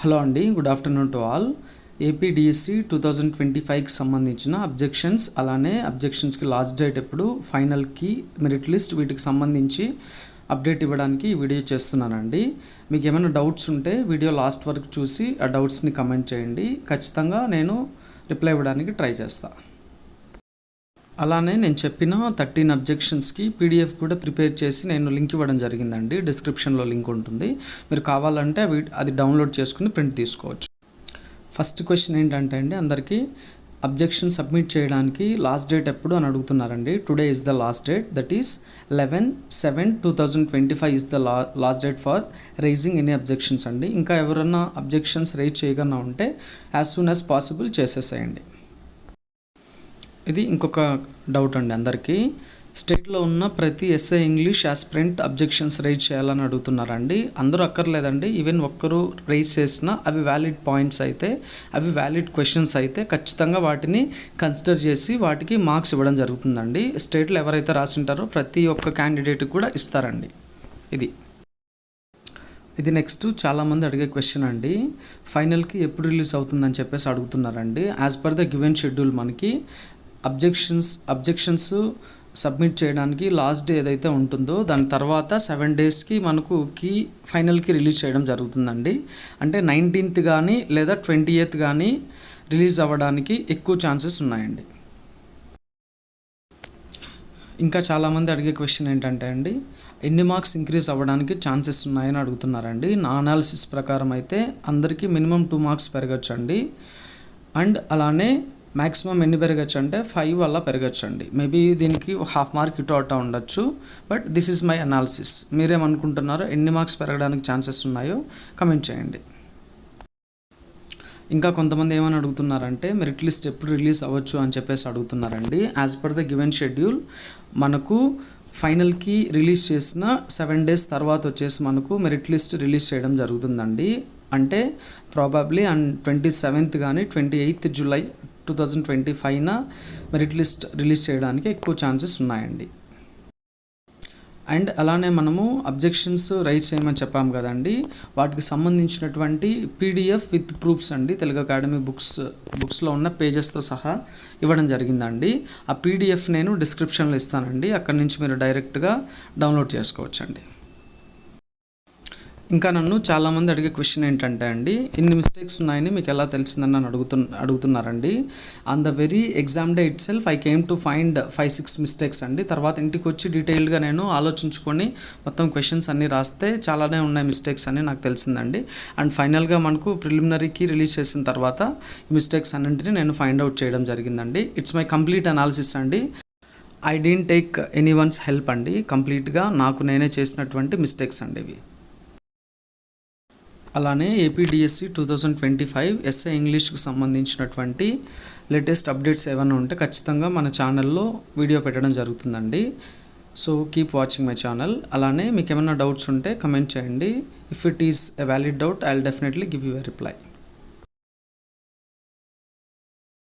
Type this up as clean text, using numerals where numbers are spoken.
Hello అండి, good afternoon to all. APDSC 2025కి సంబంధించిన అబ్జెక్షన్స్, అలానే అబ్జెక్షన్స్కి లాస్ట్ డేట్ ఎప్పుడు, ఫైనల్కి మెరిట్ లిస్ట్, వీటికి సంబంధించి అప్డేట్ ఇవ్వడానికి ఈ వీడియో చేస్తున్నానండి. మీకు ఏమైనా డౌట్స్ ఉంటే వీడియో లాస్ట్ వరకు చూసి ఆ డౌట్స్ని కమెంట్ చేయండి. ఖచ్చితంగా నేను రిప్లై ఇవ్వడానికి ట్రై చేస్తాను. అలానే నేను చెప్పిన 13 అబ్జెక్షన్స్కి పీడిఎఫ్ కూడా ప్రిపేర్ చేసి నేను లింక్ ఇవ్వడం జరిగిందండి. డిస్క్రిప్షన్లో లింక్ ఉంటుంది, మీరు కావాలంటే అది డౌన్లోడ్ చేసుకుని ప్రింట్ తీసుకోవచ్చు. ఫస్ట్ క్వశ్చన్ ఏంటంటే అండి, అందరికీ అబ్జెక్షన్ సబ్మిట్ చేయడానికి లాస్ట్ డేట్ ఎప్పుడు అని అడుగుతున్నారండి. Today is the last date, that is 11/7/2025 is the last date for raising any objections అండి. ఇంకా ఎవరన్నా అబ్జెక్షన్స్ రైజ్ చేయకుండా ఉంటే యాజ్ సూన్ యాజ్ పాసిబుల్ చేసేసేయండి. ఇది ఇంకొక డౌట్ అండి అందరికీ. స్టేట్లో ఉన్న ప్రతి SI English aspirant objections rise చేయాలని అడుగుతున్నారండి. అందరూ అక్కర్లేదండి, ఈవెన్ ఒక్కరు రైజ్ చేసినా అవి వ్యాలిడ్ పాయింట్స్ అయితే, అవి వ్యాలిడ్ క్వశ్చన్స్ అయితే ఖచ్చితంగా వాటిని కన్సిడర్ చేసి వాటికి మార్క్స్ ఇవ్వడం జరుగుతుందండి. స్టేట్లో ఎవరైతే రాసింటారో ప్రతి ఒక్క క్యాండిడేట్కి కూడా ఇస్తారండి. ఇది నెక్స్ట్ చాలామంది అడిగే క్వశ్చన్ అండి. ఫైనల్కి ఎప్పుడు రిలీజ్ అవుతుందని చెప్పేసి అడుగుతున్నారండి. As per the given schedule మనకి అబ్జెక్షన్స్ సబ్మిట్ చేయడానికి లాస్ట్ డే ఏదైతే ఉంటుందో దాని తర్వాత 7 డేస్కి మనకు ఫైనల్కి రిలీజ్ చేయడం జరుగుతుందండి. అంటే 19th కానీ లేదా 20th కానీ రిలీజ్ అవ్వడానికి ఎక్కువ ఛాన్సెస్ ఉన్నాయండి. ఇంకా చాలామంది అడిగే క్వశ్చన్ ఏంటంటే అండి, ఎన్ని మార్క్స్ ఇంక్రీజ్ అవ్వడానికి ఛాన్సెస్ ఉన్నాయని అడుగుతున్నారండి. నా అనాలిసిస్ ప్రకారం అయితే అందరికీ మినిమం 2 మార్క్స్ పెరగచ్చు అండి. అండ్ అలానే మ్యాక్సిమం ఎన్ని పెరగచ్చు అంటే 5 అలా పెరగచ్చు అండి. మేబీ దీనికి 1/2 మార్క్ ఇటు అటా ఉండొచ్చు, but this is my analysis. మీరేమనుకుంటున్నారో, ఎన్ని మార్క్స్ పెరగడానికి ఛాన్సెస్ ఉన్నాయో కమెంట్ చేయండి. ఇంకా కొంతమంది ఏమని అడుగుతున్నారంటే, మెరిట్ లిస్ట్ ఎప్పుడు రిలీజ్ అవ్వచ్చు అని చెప్పేసి అడుగుతున్నారండి. As per the given schedule మనకు ఫైనల్కి రిలీజ్ చేసిన 7 డేస్ తర్వాత వచ్చేసి మనకు మెరిట్ లిస్ట్ రిలీజ్ చేయడం జరుగుతుందండి. అంటే ప్రాబబ్లీ 27th కానీ 28th జూలై 2025న మెరిట్ లిస్ట్ రిలీజ్ చేయడానికి ఎక్కువ ఛాన్సెస్ ఉన్నాయండి. అండ్ అలానే మనము అబ్జెక్షన్స్ రైజ్ చేయమని చెప్పాము కదండి, వాటికి సంబంధించినటువంటి పీడిఎఫ్ విత్ ప్రూఫ్స్ అండి తెలుగు అకాడమీ బుక్స్లో ఉన్న పేజెస్తో సహా ఇవ్వడం జరిగిందండి. ఆ పీడిఎఫ్ నేను డిస్క్రిప్షన్లో ఇస్తానండి, అక్కడి నుంచి మీరు డైరెక్ట్గా డౌన్లోడ్ చేసుకోవచ్చండి. ఇంకా నన్ను చాలామంది అడిగే క్వశ్చన్ ఏంటంటే అండి, ఇన్ని మిస్టేక్స్ ఉన్నాయని మీకు ఎలా తెలిసిందని నన్ను అడుగుతున్నారండి. On the very exam day it self I came to find 5-6 mistakes అండి. తర్వాత ఇంటికి వచ్చి డీటెయిల్డ్గా నేను ఆలోచించుకొని మొత్తం క్వశ్చన్స్ అన్నీ రాస్తే చాలానే ఉన్నాయి మిస్టేక్స్ అని నాకు తెలిసిందండి. అండ్ ఫైనల్గా మనకు ప్రిలిమినరీకి రిలీజ్ చేసిన తర్వాత ఈ మిస్టేక్స్ అన్నింటినీ నేను ఫైండ్ అవుట్ చేయడం జరిగిందండి. ఇట్స్ మై కంప్లీట్ అనాలిసిస్ అండి. I don't take any once help అండి. కంప్లీట్గా నాకు నేనే చేసినటువంటి మిస్టేక్స్ అండి ఇవి. అలానే ఏపీడిఎస్సి 2025 ఎస్ఐ ఇంగ్లీష్కి సంబంధించినటువంటి లేటెస్ట్ అప్డేట్స్ ఏమైనా ఉంటే ఖచ్చితంగా మన ఛానల్లో వీడియో పెట్టడం జరుగుతుందండి. So keep watching my channel. అలానే మీకు ఏమైనా డౌట్స్ ఉంటే కమెంట్ చేయండి. If it is a valid doubt I will definitely give you a reply.